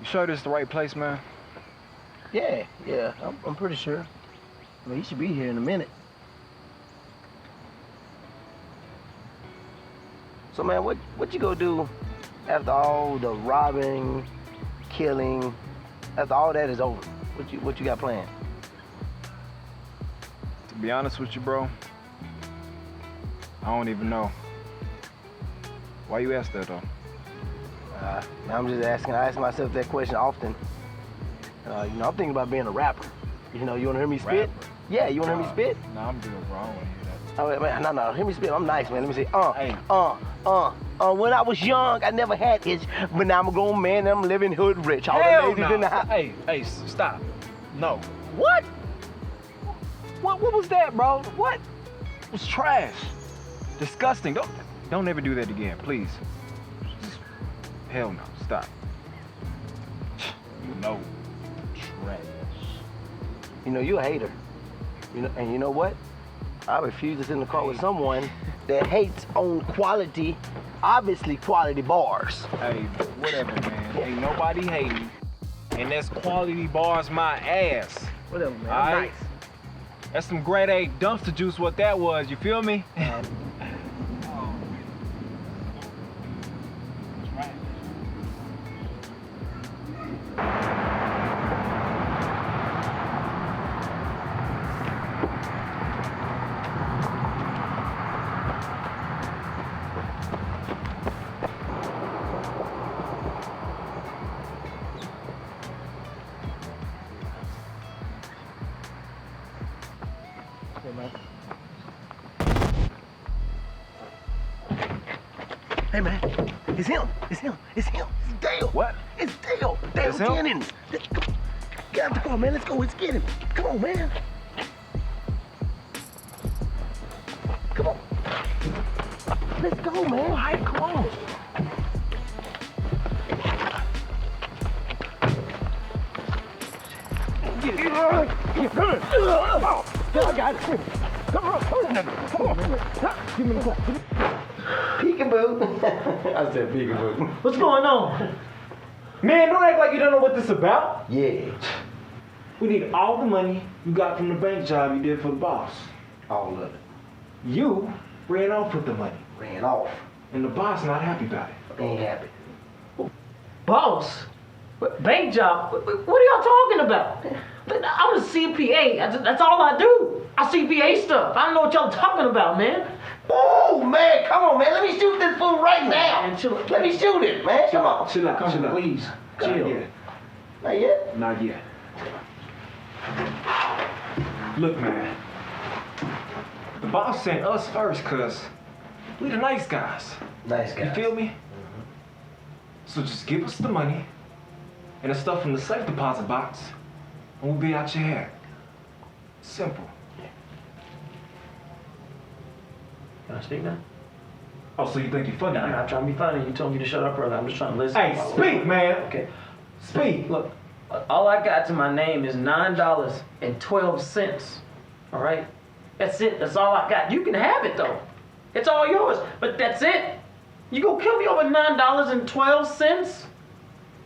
You sure this is the right place, man? Yeah, I'm pretty sure. I mean, he should be here in a minute. So, man, what you gonna do after all the robbing, killing, after all that is over? What you got planned? To be honest with you, bro, I don't even know. Why you ask that, though? I'm just asking. I ask myself that question often. You know, I'm thinking about being a rapper. You know, you wanna hear me spit? Rapper? Yeah, you wanna hear me spit? Nah, I'm good, bro. I don't wanna hear that. Oh, wait, man, no, hear me spit. I'm nice, man. Let me see. Hey. When I was young, I never had itch, but now I'm a grown man and I'm living hood rich. All Hell the ladies no. in the house. Hey, stop. No. What? What was that, bro? What? It was trash. Disgusting. Don't ever do that again, please. Just, hell no. Stop. No. Trash. You know, you're a hater. You know, and you know what? I refuse to sit in the car with someone that hates on quality, obviously quality bars. Hey, whatever, man. Ain't nobody hating. And that's quality bars my ass. Whatever, man. All I'm right? nice. That's some grade A dumpster juice, what that was. You feel me? Hey, man. It's him. It's Dale. What? It's Dale. Dale It's him? Jennings. Get out the car, man. Let's go. Let's get him. Come on, man. Come on. Let's go, man. All right, come on. I got it. Come on, man. Give me the car. Peekaboo. I said peekaboo. What's going on? Man, don't act like you don't know what this about. Yeah. We need all the money you got from the bank job you did for the boss. All of it. You ran off with the money, Ran off. and the boss not happy about it. Ain't happy. Boss? Bank job? What are y'all talking about? I'm a CPA. That's all I do. I CPA stuff. I don't know what y'all talking about, man. Oh, man, come on, man. Let me shoot this fool right now. Man, chill. Let me shoot it, man. Come on. Chill out, Please, Not chill. yet. Not yet? Not yet. Look, man. The boss sent us first, cause we the nice guys. Nice guy. You feel me? So just give us the money and the stuff from the safe deposit box, and we'll be out your hair. Simple. Can I speak now? Oh, so you think you're funny? I'm not trying to be funny. You told me to shut up earlier. I'm just trying to listen. Hey, speak, man. Okay. Speak. Look, all I got to my name is $9.12. All right? That's it. That's all I got. You can have it, though. It's all yours. But that's it. You gonna kill me over $9.12?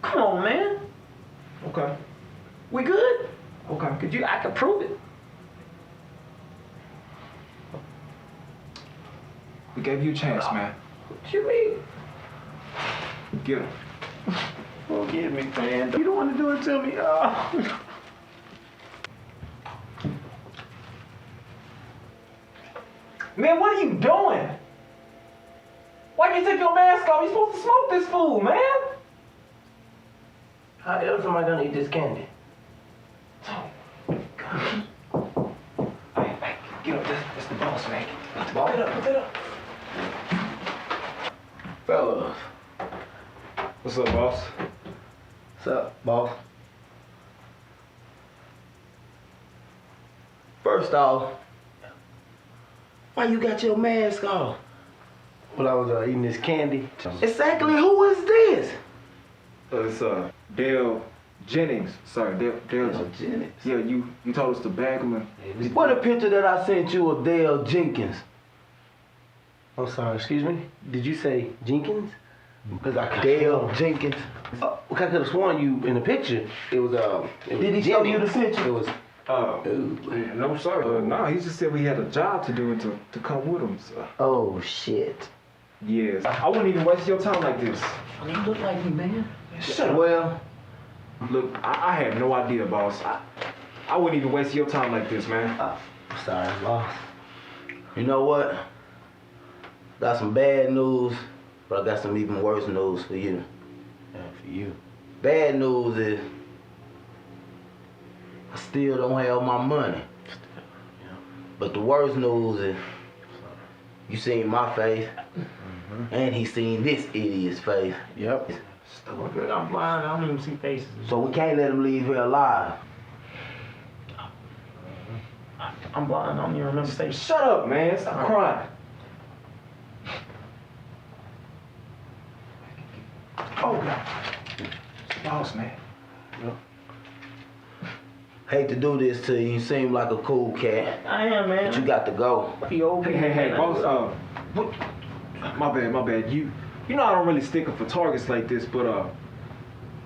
Come on, man. Okay. We good? Okay. I can prove it. We gave you a chance, man. What you mean? Get him. Forgive me, man. You don't want to do it to me. Oh. Man, what are you doing? Why you take your mask off? You supposed to smoke this fool, man. How else am I gonna eat this candy? Hey, get up. That's the boss, man. That's the boss? Put it up. Fellas. What's up, boss? What's up, boss? First off, why you got your mask off? When I was eating this candy. Exactly who is this? It's Dale Jennings. Sorry, Dale Jennings. Yeah, you told us to bag him and What a picture that I sent you of Dale Jenkins. I'm sorry, excuse me? Did you say Jenkins? Because I Dale Jenkins. I could have sworn you in the picture. It was Did he show you the picture? It was. No, sir. No, he just said we had a job to do and to come with him, sir. Oh shit. Yes. I wouldn't even waste your time like this. I mean, you look like me, man. Shut up. Well, Look, I had no idea, boss. I wouldn't even waste your time like this, man. sorry, boss. You know what? Got some bad news, but I got some even worse news for you. Yeah, for you. Bad news is I still don't have my money. But the worst news is you seen my face, and he seen this idiot's face. Yep. I'm blind. I don't even see faces. So we can't let him leave here alive. I'm blind. I don't even remember faces. Shut up, man. Stop crying. Oh, God. Boss, man. Hate to do this to you. You seem like a cool cat, I am, man. but you got to go. Hey, boss. What? My bad. You know I don't really stick up for targets like this, but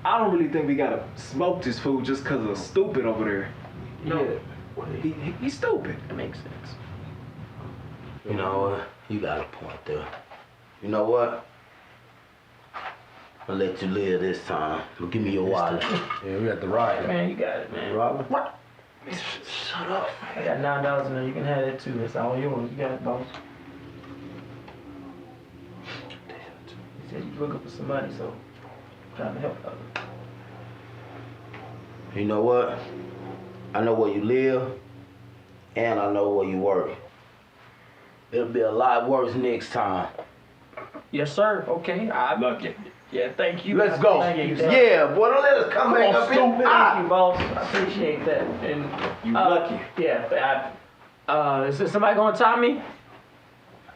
I don't really think we gotta smoke this fool just cause of stupid over there. No, he's stupid. That makes sense. You know what? You got a point there. You know what? I'll let you live this time. But give me your wallet. Yeah, we got the ride. Man, you got it, man. Robert? What? Shut up. I got $9 in there. You can have that too. It's all yours. You got it, boss. He said you looking for some money, so I'm trying to help out. You know what? I know where you live, and I know where you work. It'll be a lot worse next time. Yes, sir. Okay. Lucky. Yeah, thank you. Let's go. Thank you, sir. Yeah, boy, don't let us come back up here. Thank you, boss. I appreciate that. And You lucky. Yeah. Is there somebody gonna top me?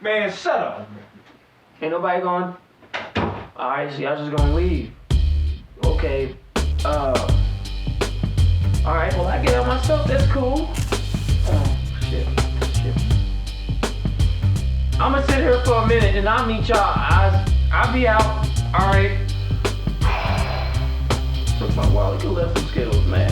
Man, shut up. Ain't nobody going. All right, so y'all just gonna leave. Okay. All right. Well, I get out my stuff. That's cool. Oh shit. I'm gonna sit here for a minute and I'll meet y'all. I'll be out. All right. Took my wallet. You left some Skittles, man.